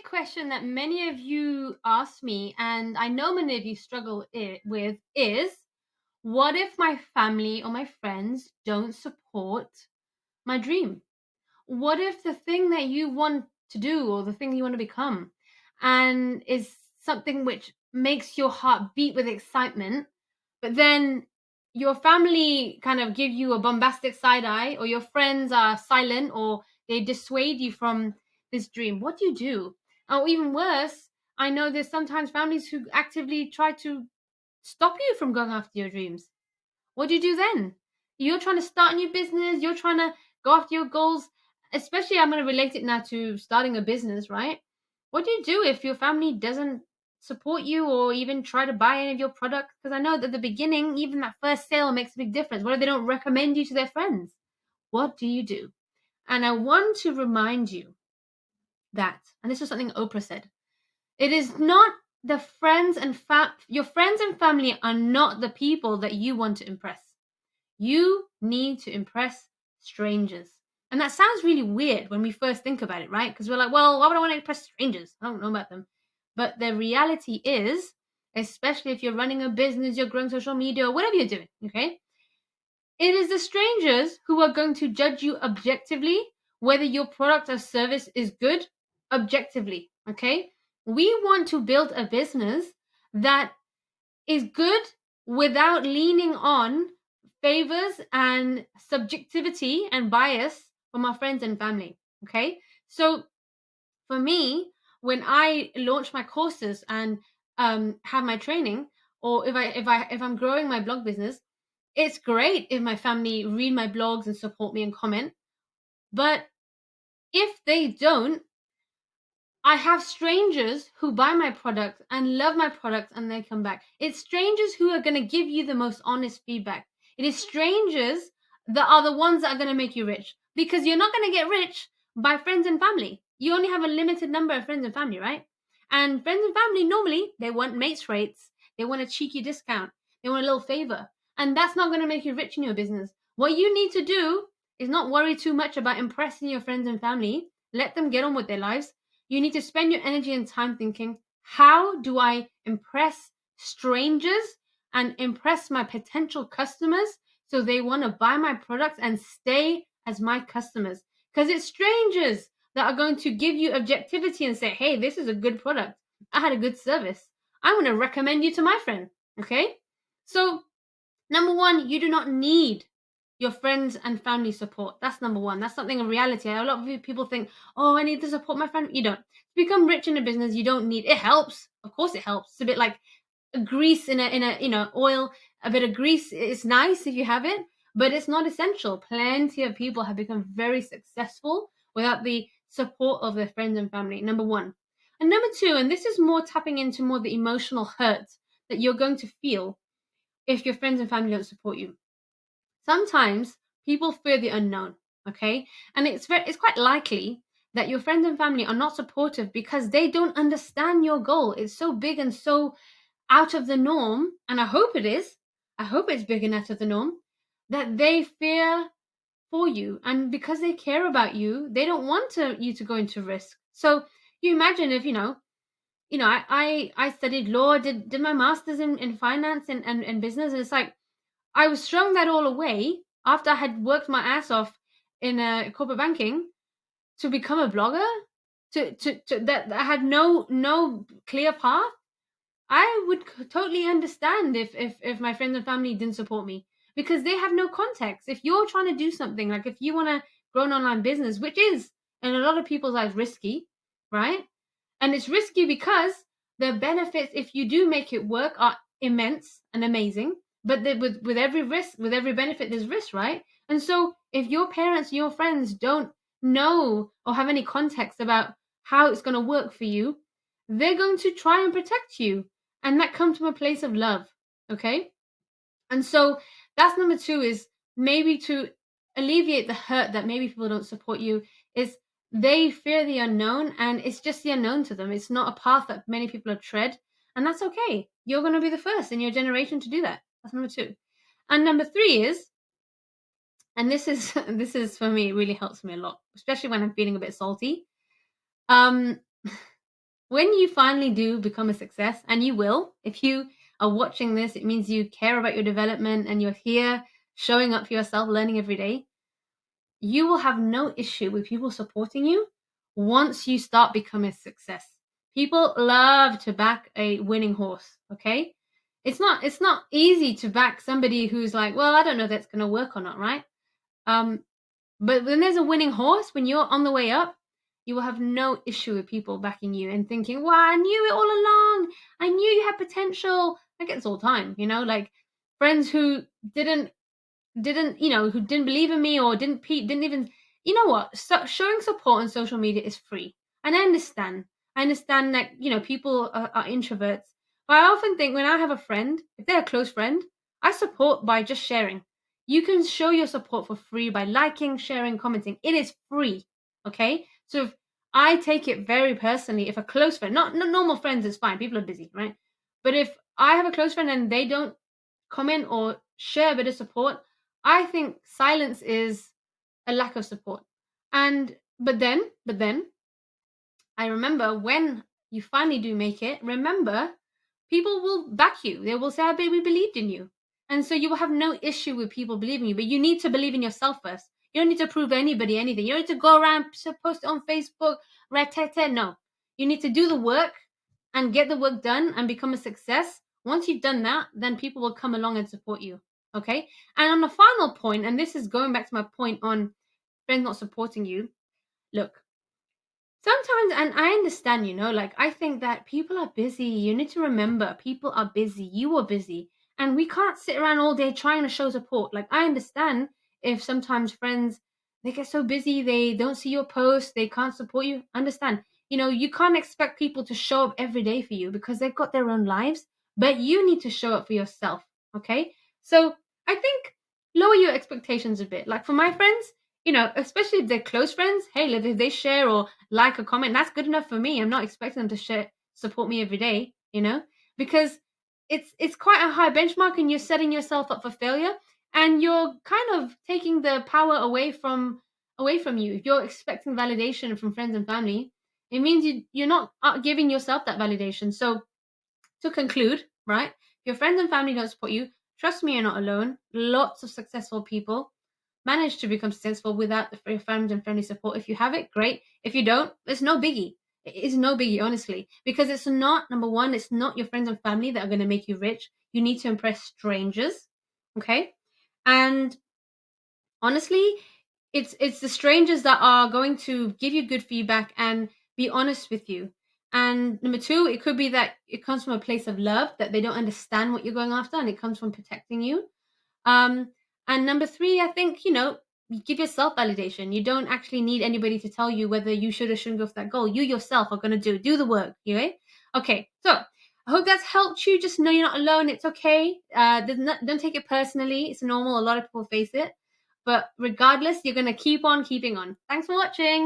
question that many of you ask me, and I know many of you struggle with, is what if my family or my friends don't support my dream? What if the thing that you want to do or the thing you want to become and is something which makes your heart beat with excitement, but then your family kind of give you a bombastic side eye, or your friends are silent, or they dissuade you from this dream? What do you do? Or even worse, I know there's sometimes families who actively try to stop you from going after your dreams. What do you do then? You're trying to start a new business, you're trying to go after your goals. Especially, I'm going to relate it now to starting a business, right? What do you do if your family doesn't support you or even try to buy any of your products? Because I know that at the beginning, even that first sale makes a big difference. What if they don't recommend you to their friends? What do you do? And I want to remind you that, and this is something Oprah said, it is not the friends and your friends and family are not the people that you want to impress. You need to impress strangers. And that sounds really weird when we first think about it, right? Because we're like, well, why would I want to impress strangers? I don't know about them. But the reality is, especially if you're running a business, you're growing social media, or whatever you're doing, okay? It is the strangers who are going to judge you objectively whether your product or service is good objectively, okay? We want to build a business that is good without leaning on favors and subjectivity and bias from our friends and family. Okay. So for me, when I launch my courses and have my training, or if I'm growing my blog business, it's great if my family read my blogs and support me and comment. But if they don't, I have strangers who buy my product and love my product and they come back. It's strangers who are going to give you the most honest feedback. It is strangers that are the ones that are going to make you rich, because you're not going to get rich by friends and family. You only have a limited number of friends and family, right? And friends and family, normally, they want mates rates. They want a cheeky discount. They want a little favor. And that's not going to make you rich in your business. What you need to do is not worry too much about impressing your friends and family. Let them get on with their lives. You need to spend your energy and time thinking, how do I impress strangers and impress my potential customers so they want to buy my products and stay as my customers? Because it's strangers that are going to give you objectivity and say, hey, this is a good product. I had a good service. I'm going to recommend you to my friend. Okay? So, number one, you do not need your friends and family support. That's number one. That's something in reality. A lot of people think, oh, I need to support my family. You don't. To become rich in a business, you don't need. It helps. Of course it helps. It's a bit like grease in a oil. A bit of grease is nice if you have it, but it's not essential. Plenty of people have become very successful without the support of their friends and family. Number one. And number two, and this is more tapping into more the emotional hurt that you're going to feel if your friends and family don't support you. Sometimes people fear the unknown, okay? And it's quite likely that your friends and family are not supportive because they don't understand your goal. It's so big and so out of the norm, and I hope it is. I hope it's big and out of the norm that they fear for you, and because they care about you, they don't want you to go into risk. So you imagine if I studied law, did my masters in finance and business, and it's like I was throwing that all away after I had worked my ass off in corporate banking to become a blogger. To that I had no clear path. I would totally understand if my friends and family didn't support me, because they have no context. If you're trying to do something, like if you want to grow an online business, which is in a lot of people's eyes risky, right? And it's risky because the benefits, if you do make it work, are immense and amazing. But with every risk, with every benefit, there's risk, right? And so if your parents, your friends don't know or have any context about how it's going to work for you, they're going to try and protect you. And that comes from a place of love. Okay. And so that's number two, is maybe to alleviate the hurt that maybe people don't support you, is they fear the unknown, and it's just the unknown to them. It's not a path that many people have tread, and that's okay. You're going to be the first in your generation to do that. That's number two. And number three is, and this is this is for me, it really helps me a lot, especially when I'm feeling a bit salty. Um When you finally do become a success, and you will, if you are watching this, it means you care about your development and you're here showing up for yourself, learning every day. You will have no issue with people supporting you once you start becoming a success. People love to back a winning horse, okay? It's not easy to back somebody who's like, well, I don't know if that's going to work or not, right? Um but when there's a winning horse, when you're on the way up, you will have no issue with people backing you and thinking, "Wow, I knew it all along. I knew you had potential." I get this all the time, like friends who didn't who didn't believe in me or didn't even, what? Showing support on social media is free. And I understand. I understand that, people are introverts. But I often think when I have a friend, if they're a close friend, I support by just sharing. You can show your support for free by liking, sharing, commenting. It is free. Okay? So if I take it very personally, if a close friend, not normal friends is fine, people are busy, right? But if I have a close friend and they don't comment or share a bit of support, I think silence is a lack of support. And but then I remember when you finally do make it, remember, people will back you. They will say, "I we believed in you." And so you will have no issue with people believing you, but you need to believe in yourself first. You don't need to prove anybody anything. You don't need to go around post it on Facebook, rat-tat-tat. No. You need to do the work and get the work done and become a success. Once you've done that, then people will come along and support you. Okay? And on the final point, and this is going back to my point on friends not supporting you, look, sometimes, and I understand, like I think that people are busy. You need to remember, people are busy. You are busy. And we can't sit around all day trying to show support. Like, I understand if sometimes friends, they get so busy, they don't see your post, they can't support you. Understand. You can't expect people to show up every day for you because they've got their own lives, but you need to show up for yourself. Okay. So I think lower your expectations a bit. Like for my friends, especially if they're close friends, hey, if they share or like a comment, that's good enough for me. I'm not expecting them to share support me every day, because it's quite a high benchmark and you're setting yourself up for failure, and you're kind of taking the power away from you. If you're expecting validation from friends and family, it means you're not giving yourself that validation. So to conclude, right, if your friends and family don't support you, trust me, you're not alone. Lots of successful people manage to become successful without your friends and family support. If you have it, great. If you don't, it's no biggie. It is no biggie, honestly, because it's not, number one, it's not your friends and family that are going to make you rich. You need to impress strangers, okay? And honestly, it's the strangers that are going to give you good feedback and be honest with you. And number two, it could be that it comes from a place of love, that they don't understand what you're going after, and it comes from protecting you. um, and number three, I think, you give yourself validation. You don't actually need anybody to tell you whether you should or shouldn't go for that goal. You yourself are going to do the work. Okay. So I hope that's helped you. Just know you're not alone. It's okay. Don't take it personally. It's normal. A lot of people face it. But regardless, you're going to keep on keeping on. Thanks for watching.